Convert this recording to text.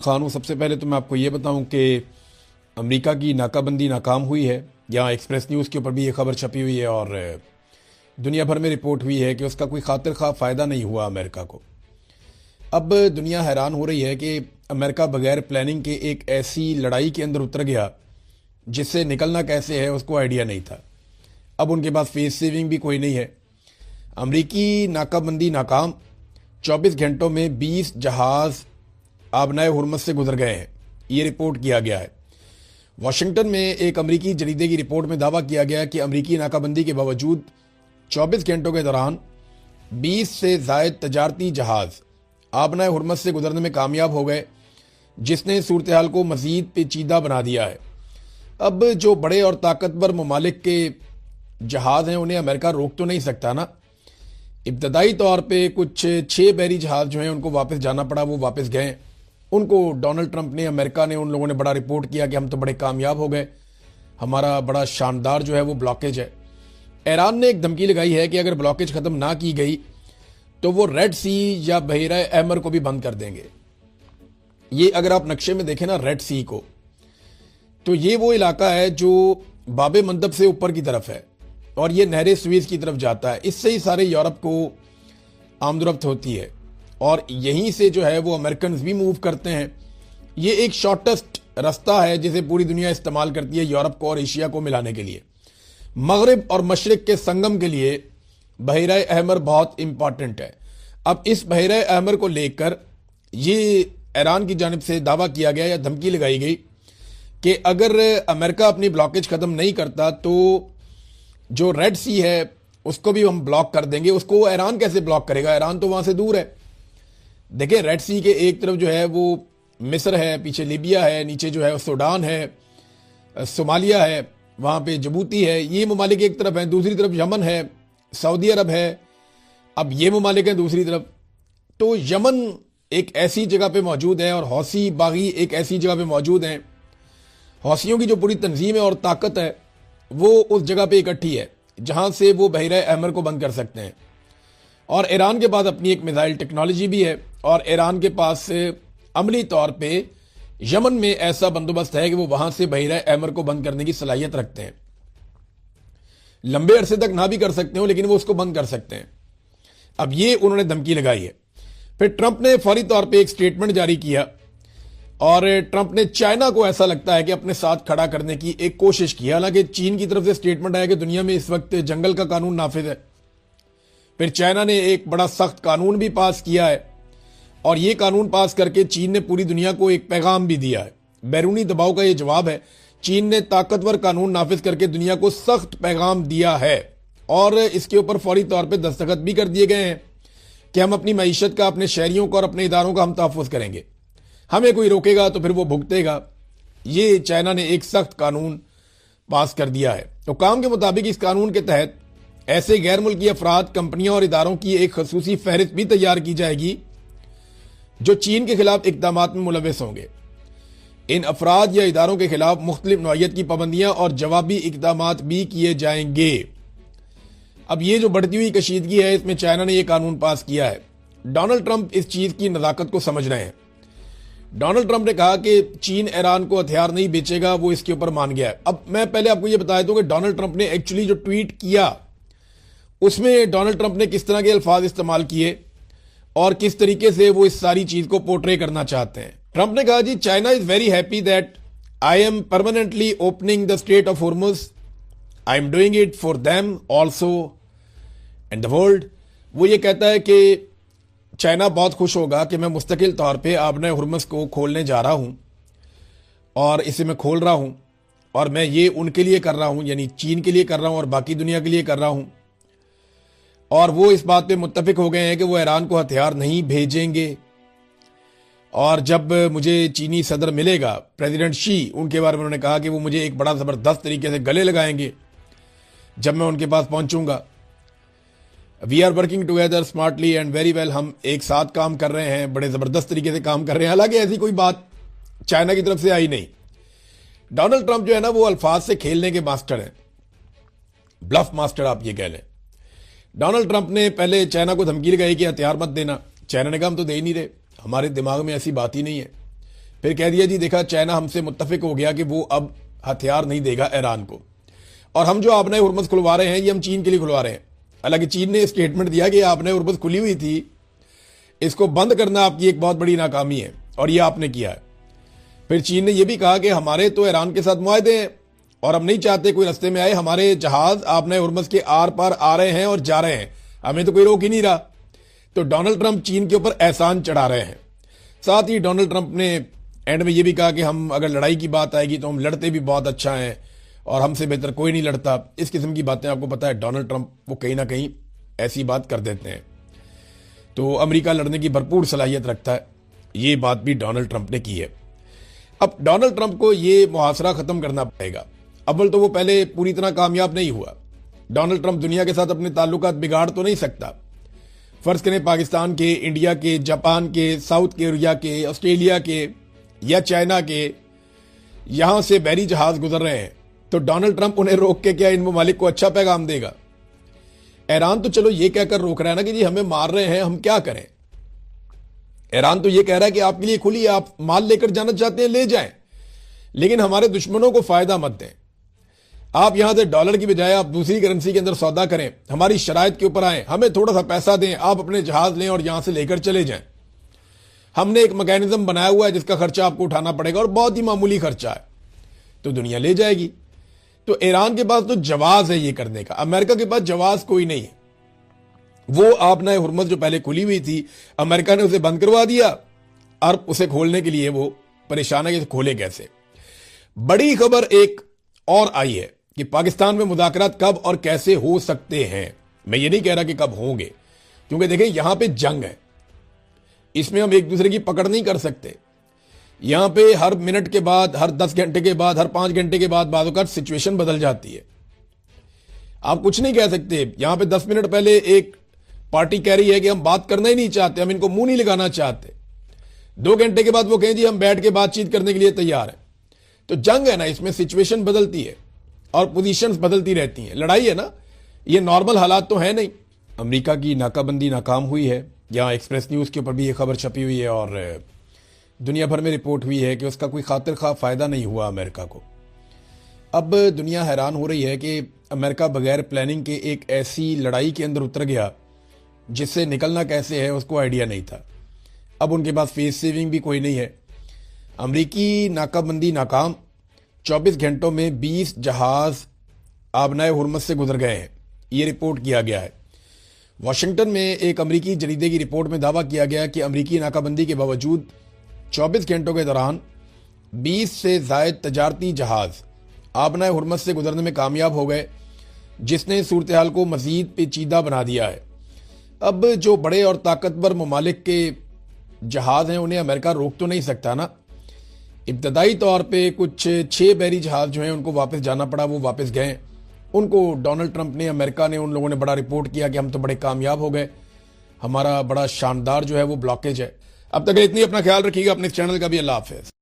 खान हूँ। सबसे पहले तो मैं आपको ये बताऊं कि अमेरिका की नाकाबंदी नाकाम हुई है। यहाँ एक्सप्रेस न्यूज़ के ऊपर भी ये खबर छपी हुई है और दुनिया भर में रिपोर्ट हुई है कि उसका कोई खातिर खा फ़ायदा नहीं हुआ अमेरिका को। अब दुनिया हैरान हो रही है कि अमेरिका बगैर प्लानिंग के एक ऐसी लड़ाई के अंदर उतर गया जिससे निकलना कैसे है उसको आइडिया नहीं था। अब उनके पास फेस सेविंग भी कोई नहीं है। अमरीकी नाकाबंदी नाकाम, 24 घंटों में 20 जहाज़ आबनाए हुरमस से गुजर गए हैं, ये रिपोर्ट किया गया है। वाशिंगटन में एक अमरीकी जरीदे की रिपोर्ट में दावा किया गया कि अमरीकी नाकाबंदी के बावजूद 24 घंटों के दौरान 20 से ज़ायद तजारती जहाज़ आबनाए हुरमस से गुजरने में कामयाब हो गए, जिसने सूरत हाल को मज़ीद पेचीदा बना दिया है। अब जो बड़े और ताकतवर ममालिक के जहाज़ हैं उन्हें अमेरिका रोक तो नहीं सकता ना। इब्तदाई तौर पे कुछ 6 बहरी जहाज़ जो हैं उनको वापस जाना पड़ा, वो वापस गए। उनको डोनाल्ड ट्रंप ने, अमेरिका ने, उन लोगों ने बड़ा रिपोर्ट किया कि हम तो बड़े कामयाब हो गए, हमारा बड़ा शानदार जो है वो ब्लॉकेज है। ईरान ने एक धमकी लगाई है कि अगर ब्लॉकेज ख़त्म ना की गई तो वो रेड सी या बहरा अहमर को भी बंद कर देंगे। ये अगर आप नक्शे में देखें ना रेड सी को, तो ये वो इलाका है जो बाबे मंदब से ऊपर की तरफ है और ये नहरे स्वीज की तरफ जाता है। इससे ही सारे यूरोप को आमदरफ्त होती है और यहीं से जो है वो अमेरिकन भी मूव करते हैं। ये एक शॉर्टेस्ट रास्ता है जिसे पूरी दुनिया इस्तेमाल करती है यूरोप को और एशिया को मिलाने के लिए। मगरिब और मशरिक के संगम के लिए बहरा अहमर बहुत इंपॉर्टेंट है। अब इस बहरा अहमर को लेकर ये ईरान की जानिब से दावा किया गया या धमकी लगाई गई कि अगर अमेरिका अपनी ब्लॉकेज ख़त्म नहीं करता तो जो रेड सी है उसको भी हम ब्लॉक कर देंगे। उसको ईरान कैसे ब्लॉक करेगा, ईरान तो वहां से दूर है। देखिए रेड सी के एक तरफ जो है वो मिस्र है, पीछे लीबिया है, नीचे जो है सूडान है, सोमालिया है, वहां पे जबूती है। ये ममालिक एक तरफ है, दूसरी तरफ यमन है, सऊदी अरब है। अब ये ममालिक है दूसरी तरफ। तो यमन एक ऐसी जगह पे मौजूद है और हौसी बागी एक ऐसी जगह पे मौजूद हैं। हौसियों की जो पूरी तंजीम है और ताकत है वो उस जगह पे इकट्ठी है जहां से वो बहरा अहमर को बंद कर सकते हैं। और ईरान के पास अपनी एक मिसाइल टेक्नोलॉजी भी है और ईरान के पास अमली तौर पे यमन में ऐसा बंदोबस्त है कि वो वहां से बहरा अहमर को बंद करने की सलाहियत रखते हैं। लंबे अरसे तक ना भी कर सकते हो लेकिन वो उसको बंद कर सकते हैं। अब ये उन्होंने धमकी लगाई है। फिर ट्रंप ने फौरी तौर पे एक स्टेटमेंट जारी किया और ट्रंप ने चाइना को ऐसा लगता है कि अपने साथ खड़ा करने की एक कोशिश की। हालांकि चीन की तरफ से स्टेटमेंट आया कि दुनिया में इस वक्त जंगल का कानून नाफिज है। फिर चाइना ने एक बड़ा सख्त कानून भी पास किया है और यह कानून पास करके चीन ने पूरी दुनिया को एक पैगाम भी दिया है। बैरूनी दबाव का यह जवाब है। चीन ने ताकतवर कानून नाफिज करके दुनिया को सख्त पैगाम दिया है और इसके ऊपर फौरी तौर पर दस्तखत भी कर दिए गए हैं कि हम अपनी मईशत का, अपने शहरियों का और अपने इदारों का हम तहफ़्फ़ुज़ करेंगे। हमें कोई रोकेगा तो फिर वो भुगतेगा। ये चाइना ने एक सख्त कानून पास कर दिया है। तो काम के मुताबिक इस कानून के तहत ऐसे गैर मुल्की अफराद, कंपनियों और इदारों की एक खसूसी फहरिस्त भी तैयार की जाएगी जो चीन के खिलाफ इक़दामात में मुलव्वस होंगे। इन अफराद या इदारों के खिलाफ मुख्तलिफ नौइयत की पाबंदियां और जवाबी इक़दामात भी किए जाएंगे। अब ये जो बढ़ती हुई कशीदगी है इसमें चाइना ने यह कानून पास किया है। डोनाल्ड ट्रंप इस चीज की नज़ाकत को समझ रहे हैं। डोनाल्ड ट्रंप ने कहा कि चीन ईरान को हथियार नहीं बेचेगा, वो इसके ऊपर मान गया है। अब मैं पहले आपको यह बता दूं कि डोनाल्ड ट्रंप ने एक्चुअली जो ट्वीट किया उसमें डोनाल्ड ट्रंप ने किस तरह के अल्फाज इस्तेमाल किए और किस तरीके से वो इस सारी चीज को पोर्ट्रे करना चाहते हैं। ट्रंप ने कहा जी, China is very happy that I am permanently opening the Strait of Hormuz. I am doing it for them also and the world. वो ये कहता है कि चाइना बहुत खुश होगा कि मैं मुस्तकिल तौर पे आबनाए हुरमुज़ को खोलने जा रहा हूं और इसे मैं खोल रहा हूं और मैं ये उनके लिए कर रहा हूं, यानी चीन के लिए कर रहा हूं और बाकी दुनिया के लिए कर रहा हूं। और वो इस बात पे मुत्तफिक हो गए हैं कि वो ईरान को हथियार नहीं भेजेंगे। और जब मुझे चीनी सदर मिलेगा, प्रेसिडेंट शी, उनके बारे में उन्होंने कहा कि वो मुझे एक बड़ा ज़बरदस्त तरीके से गले लगाएंगे जब मैं उनके पास पहुंचूंगा। We are working together smartly and very well. हम एक साथ काम कर रहे हैं, बड़े ज़बरदस्त तरीके से काम कर रहे हैं। हालांकि ऐसी कोई बात चाइना की तरफ से आई नहीं। डोनाल्ड ट्रंप जो है ना वो अल्फाज से खेलने के मास्टर हैं, ब्लफ मास्टर आप ये कह लें। डोनाल्ड ट्रंप ने पहले चाइना को धमकी लगाई कि हथियार मत देना। चाइना ने कहा हम तो दे ही नहीं रहे, हमारे दिमाग में ऐसी बात ही नहीं है। फिर कह दिया जी देखा चाइना हमसे मुत्तफिक हो गया कि वो अब हथियार नहीं देगा ईरान को, और हम जो आपने हुर्मुज़ खुलवा रहे हैं ये हम चीन के लिए खुलवा रहे हैं। हालांकि चीन ने स्टेटमेंट दिया कि आपने हुर्मुज़ खुली हुई थी, इसको बंद करना आपकी एक बहुत बड़ी नाकामी है और ये आपने किया है। फिर चीन ने यह भी कहा कि हमारे तो ईरान के साथ मुआहदे हैं और हम नहीं चाहते कोई रास्ते में आए, हमारे जहाज आपने हुर्मुज़ के आर पार आ रहे हैं और जा रहे हैं, हमें तो कोई रोक ही नहीं रहा। तो डोनाल्ड ट्रंप चीन के ऊपर एहसान चढ़ा रहे हैं। साथ ही डोनाल्ड ट्रंप ने एंड में यह भी कहा कि हम अगर लड़ाई की बात आएगी तो हम लड़ते भी बहुत अच्छा हैं और हमसे बेहतर कोई नहीं लड़ता। इस किस्म की बातें आपको पता है डोनाल्ड ट्रंप वो कहीं ना कहीं ऐसी बात कर देते हैं। तो अमेरिका लड़ने की भरपूर सलाहियत रखता है, ये बात भी डोनाल्ड ट्रंप ने की है। अब डोनाल्ड ट्रंप को ये मुहासरा खत्म करना पड़ेगा। अव्वल तो वो पहले पूरी तरह कामयाब नहीं हुआ। डोनाल्ड ट्रंप दुनिया के साथ अपने ताल्लुकात बिगाड़ तो नहीं सकता। फर्ज करें पाकिस्तान के, इंडिया के, जापान के, साउथ कोरिया के, ऑस्ट्रेलिया के या चाइना के यहां से बहरी जहाज गुजर रहे हैं, तो डोनाल्ड ट्रंप उन्हें रोक के क्या इन ममालिक को अच्छा पैगाम देगा? ईरान तो चलो ये कहकर रोक रहा है ना कि जी हमें मार रहे हैं, हम क्या करें। ईरान तो ये कह रहा है कि आपके लिए खुली है, आप माल लेकर जाना चाहते हैं ले जाएं, लेकिन हमारे दुश्मनों को फायदा मत दें। आप यहां से डॉलर की बजाय आप दूसरी करेंसी के अंदर सौदा करें, हमारी शराइत के ऊपर आए, हमें थोड़ा सा पैसा दें, आप अपने जहाज लें और यहां से लेकर चले जाएं। हमने एक मैकेनिज्म बनाया हुआ है जिसका खर्चा आपको उठाना पड़ेगा और बहुत ही मामूली खर्चा है, तो दुनिया ले जाएगी। तो ईरान के पास तो जवाज है ये करने का, अमेरिका के पास जवाज कोई नहीं है। वो आपने हुर्मुज़ जो पहले खुली हुई थी, अमेरिका ने उसे बंद करवा दिया और उसे खोलने के लिए वो परेशान है कि खोले कैसे। बड़ी खबर एक और आई है कि पाकिस्तान में मुज़ाकरात कब और कैसे हो सकते हैं। मैं ये नहीं कह रहा कि कब होंगे, क्योंकि देखें यहां पे जंग है, इसमें हम एक दूसरे की पकड़ नहीं कर सकते। यहां पे हर मिनट के बाद, हर 10 घंटे के बाद, हर 5 घंटे के बाद बाज़ औक़ात सिचुएशन बदल जाती है। आप कुछ नहीं कह सकते। यहां पे 10 मिनट पहले एक पार्टी कह रही है कि हम बात करना ही नहीं चाहते, हम इनको मुंह नहीं लगाना चाहते। 2 घंटे के बाद वो कहें जी हम बैठ के बातचीत करने के लिए तैयार हैं। तो जंग है ना, इसमें सिचुएशन बदलती है और पोजीशंस बदलती रहती हैं। लड़ाई है ना, ये नॉर्मल हालात तो है नहीं। अमेरिका की नाकाबंदी नाकाम हुई है, यहाँ एक्सप्रेस न्यूज़ के ऊपर भी ये खबर छपी हुई है और दुनिया भर में रिपोर्ट हुई है कि उसका कोई खातिर खा फ़ायदा नहीं हुआ अमेरिका को। अब दुनिया हैरान हो रही है कि अमेरिका बगैर प्लानिंग के एक ऐसी लड़ाई के अंदर उतर गया जिससे निकलना कैसे है उसको आइडिया नहीं था। अब उनके पास फेस सेविंग भी कोई नहीं है। अमरीकी नाकाबंदी नाकाम, 24 घंटों में 20 जहाज आबनाए हुर्मुज़ से गुजर गए हैं, ये रिपोर्ट किया गया है। वाशिंगटन में एक अमरीकी जरीदे की रिपोर्ट में दावा किया गया कि अमरीकी नाकाबंदी के बावजूद 24 घंटों के दौरान 20 से ज़ायद तजारती जहाज आबनाए हुर्मुज़ से गुजरने में कामयाब हो गए, जिसने सूरत हाल को मज़ीद पेचीदा बना दिया है। अब जो बड़े और ताकतवर ममालिक के जहाज़ हैं उन्हें अमेरिका रोक तो नहीं सकता ना। इब्तदाई तौर पे कुछ 6 बहरी जहाज जो हैं उनको वापस जाना पड़ा, वो वापस गए। उनको डोनाल्ड ट्रंप ने, अमेरिका ने, उन लोगों ने बड़ा रिपोर्ट किया कि हम तो बड़े कामयाब हो गए, हमारा बड़ा शानदार जो है वो ब्लॉकेज है। अब तक इतनी, अपना ख्याल रखिएगा, अपने चैनल का भी। अल्लाह हाफ़िज़।